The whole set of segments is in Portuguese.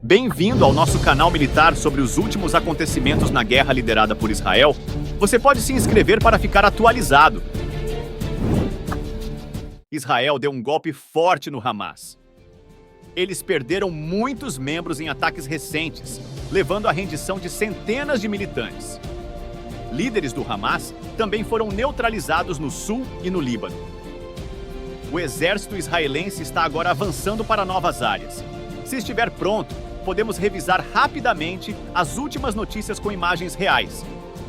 Bem-vindo ao nosso canal militar sobre os últimos acontecimentos na guerra liderada por Israel. Você pode se inscrever para ficar atualizado. Israel deu um golpe forte no Hamas. Eles perderam muitos membros em ataques recentes, levando à rendição de centenas de militantes. Líderes do Hamas também foram neutralizados no sul e no Líbano. O exército israelense está agora avançando para novas áreas. Se estiver pronto, podemos revisar rapidamente as últimas notícias com imagens reais.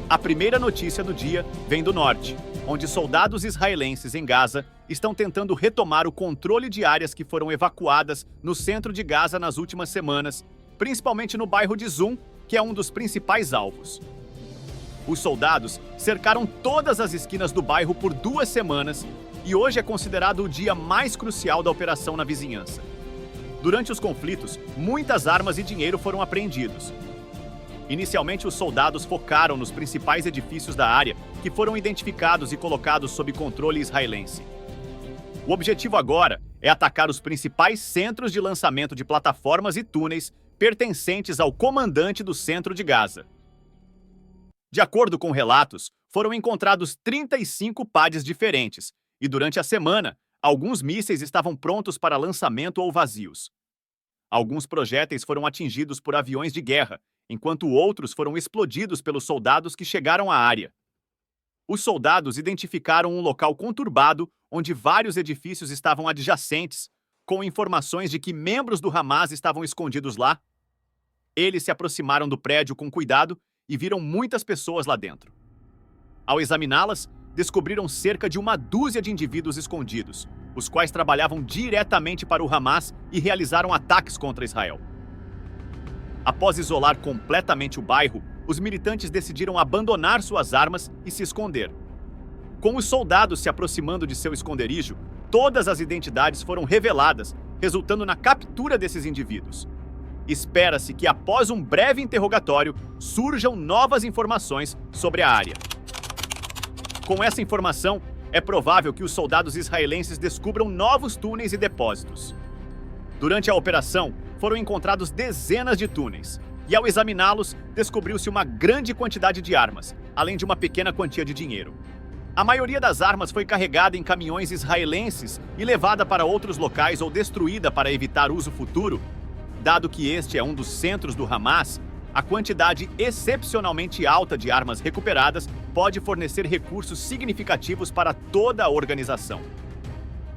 A primeira notícia do dia vem do norte, onde soldados israelenses em Gaza estão tentando retomar o controle de áreas que foram evacuadas no centro de Gaza nas últimas semanas, principalmente no bairro de Zoum, que é um dos principais alvos. Os soldados cercaram todas as esquinas do bairro por 2 semanas e hoje é considerado o dia mais crucial da operação na vizinhança. Durante os conflitos, muitas armas e dinheiro foram apreendidos. Inicialmente, os soldados focaram nos principais edifícios da área, que foram identificados e colocados sob controle israelense. O objetivo agora é atacar os principais centros de lançamento de plataformas e túneis pertencentes ao comandante do centro de Gaza. De acordo com relatos, foram encontrados 35 PADs diferentes, e durante a semana, alguns mísseis estavam prontos para lançamento ou vazios. Alguns projéteis foram atingidos por aviões de guerra, enquanto outros foram explodidos pelos soldados que chegaram à área. Os soldados identificaram um local conturbado onde vários edifícios estavam adjacentes, com informações de que membros do Hamas estavam escondidos lá. Eles se aproximaram do prédio com cuidado e viram muitas pessoas lá dentro. Ao examiná-las, descobriram cerca de 12 de indivíduos escondidos, os quais trabalhavam diretamente para o Hamas e realizaram ataques contra Israel. Após isolar completamente o bairro, os militantes decidiram abandonar suas armas e se esconder. Com os soldados se aproximando de seu esconderijo, todas as identidades foram reveladas, resultando na captura desses indivíduos. Espera-se que, após um breve interrogatório, surjam novas informações sobre a área. Com essa informação, é provável que os soldados israelenses descubram novos túneis e depósitos. Durante a operação, foram encontrados dezenas de túneis, e ao examiná-los, descobriu-se uma grande quantidade de armas, além de uma pequena quantia de dinheiro. A maioria das armas foi carregada em caminhões israelenses e levada para outros locais ou destruída para evitar uso futuro. Dado que este é um dos centros do Hamas, a quantidade excepcionalmente alta de armas recuperadas pode fornecer recursos significativos para toda a organização.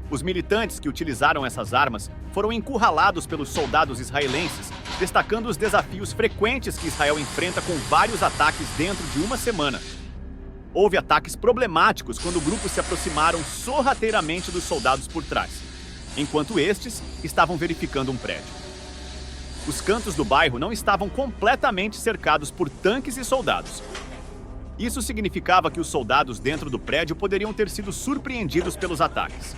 Os militantes que utilizaram essas armas foram encurralados pelos soldados israelenses, destacando os desafios frequentes que Israel enfrenta com vários ataques dentro de uma semana. Houve ataques problemáticos quando grupos se aproximaram sorrateiramente dos soldados por trás, enquanto estes estavam verificando um prédio. Os cantos do bairro não estavam completamente cercados por tanques e soldados. Isso significava que os soldados dentro do prédio poderiam ter sido surpreendidos pelos ataques.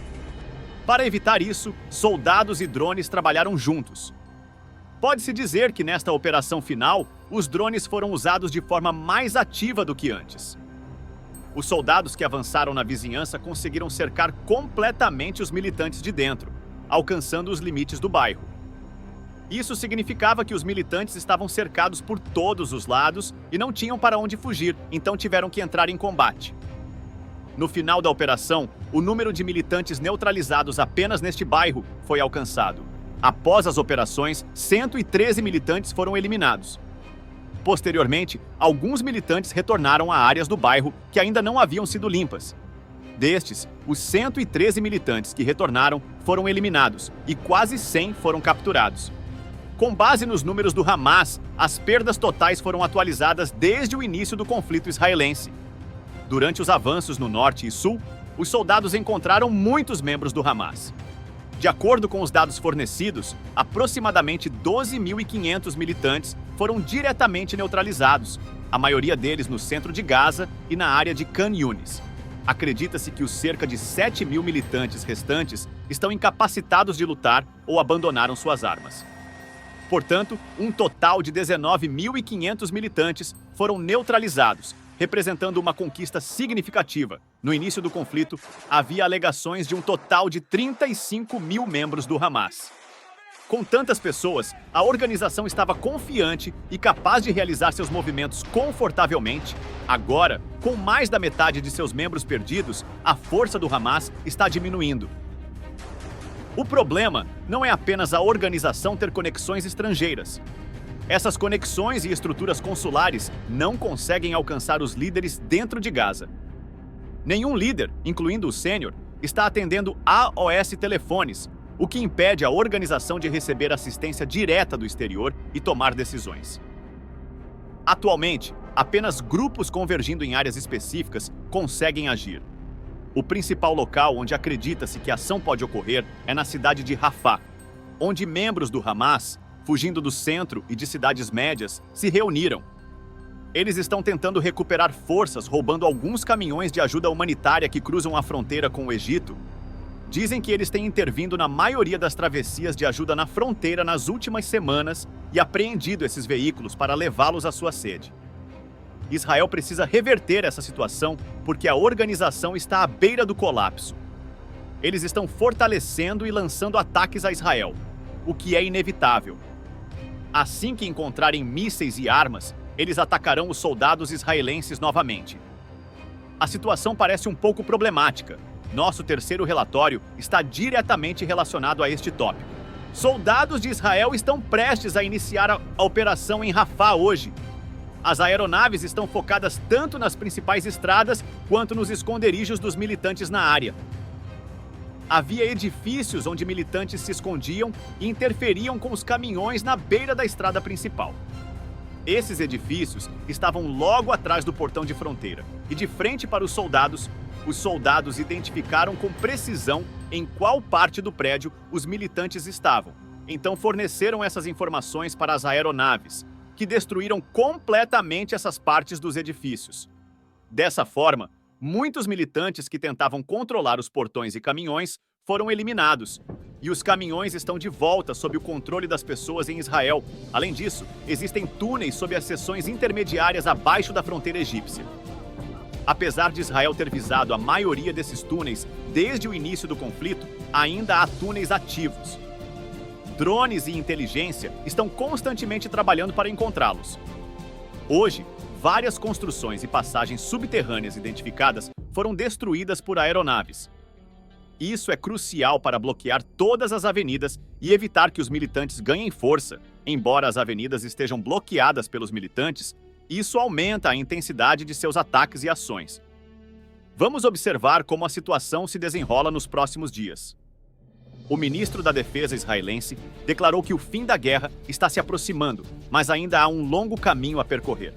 Para evitar isso, soldados e drones trabalharam juntos. Pode-se dizer que nesta operação final, os drones foram usados de forma mais ativa do que antes. Os soldados que avançaram na vizinhança conseguiram cercar completamente os militantes de dentro, alcançando os limites do bairro. Isso significava que os militantes estavam cercados por todos os lados e não tinham para onde fugir, então tiveram que entrar em combate. No final da operação, o número de militantes neutralizados apenas neste bairro foi alcançado. Após as operações, 113 militantes foram eliminados. Posteriormente, alguns militantes retornaram a áreas do bairro que ainda não haviam sido limpas. Destes, os 113 militantes que retornaram foram eliminados e quase 100 foram capturados. Com base nos números do Hamas, as perdas totais foram atualizadas desde o início do conflito israelense. Durante os avanços no norte e sul, os soldados encontraram muitos membros do Hamas. De acordo com os dados fornecidos, aproximadamente 12.500 militantes foram diretamente neutralizados, a maioria deles no centro de Gaza e na área de Khan Yunis. Acredita-se que os cerca de 7.000 militantes restantes estão incapacitados de lutar ou abandonaram suas armas. Portanto, um total de 19.500 militantes foram neutralizados, representando uma conquista significativa. No início do conflito, havia alegações de um total de 35.000 membros do Hamas. Com tantas pessoas, a organização estava confiante e capaz de realizar seus movimentos confortavelmente. Agora, com mais da metade de seus membros perdidos, a força do Hamas está diminuindo. O problema não é apenas a organização ter conexões estrangeiras. Essas conexões e estruturas consulares não conseguem alcançar os líderes dentro de Gaza. Nenhum líder, incluindo o sênior, está atendendo AOS telefones, o que impede a organização de receber assistência direta do exterior e tomar decisões. Atualmente, apenas grupos convergindo em áreas específicas conseguem agir. O principal local onde acredita-se que a ação pode ocorrer é na cidade de Rafah, onde membros do Hamas, fugindo do centro e de cidades médias, se reuniram. Eles estão tentando recuperar forças, roubando alguns caminhões de ajuda humanitária que cruzam a fronteira com o Egito. Dizem que eles têm intervindo na maioria das travessias de ajuda na fronteira nas últimas semanas e apreendido esses veículos para levá-los à sua sede. Israel precisa reverter essa situação porque a organização está à beira do colapso. Eles estão fortalecendo e lançando ataques a Israel, o que é inevitável. Assim que encontrarem mísseis e armas, eles atacarão os soldados israelenses novamente. A situação parece um pouco problemática. Nosso terceiro relatório está diretamente relacionado a este tópico. Soldados de Israel estão prestes a iniciar a operação em Rafah hoje. As aeronaves estão focadas tanto nas principais estradas quanto nos esconderijos dos militantes na área. Havia edifícios onde militantes se escondiam e interferiam com os caminhões na beira da estrada principal. Esses edifícios estavam logo atrás do portão de fronteira e de frente para os soldados identificaram com precisão em qual parte do prédio os militantes estavam. Então forneceram essas informações para as aeronaves, que destruíram completamente essas partes dos edifícios. Dessa forma, muitos militantes que tentavam controlar os portões e caminhões foram eliminados, e os caminhões estão de volta sob o controle das pessoas em Israel. Além disso, existem túneis sob as seções intermediárias abaixo da fronteira egípcia. Apesar de Israel ter visado a maioria desses túneis desde o início do conflito, ainda há túneis ativos. Drones e inteligência estão constantemente trabalhando para encontrá-los. Hoje, várias construções e passagens subterrâneas identificadas foram destruídas por aeronaves. Isso é crucial para bloquear todas as avenidas e evitar que os militantes ganhem força. Embora as avenidas estejam bloqueadas pelos militantes, isso aumenta a intensidade de seus ataques e ações. Vamos observar como a situação se desenrola nos próximos dias. O ministro da Defesa israelense declarou que o fim da guerra está se aproximando, mas ainda há um longo caminho a percorrer.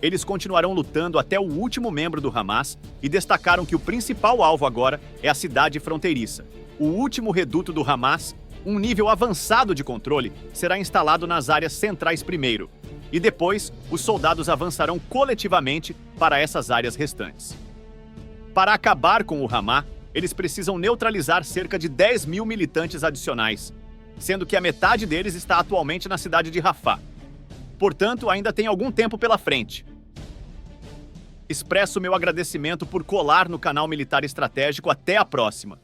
Eles continuarão lutando até o último membro do Hamas e destacaram que o principal alvo agora é a cidade fronteiriça. O último reduto do Hamas, um nível avançado de controle, será instalado nas áreas centrais primeiro, e depois os soldados avançarão coletivamente para essas áreas restantes. Para acabar com o Hamas, eles precisam neutralizar cerca de 10 mil militantes adicionais, sendo que a metade deles está atualmente na cidade de Rafah. Portanto, ainda tem algum tempo pela frente. Expresso meu agradecimento por colar no canal Militar Estratégico. Até a próxima!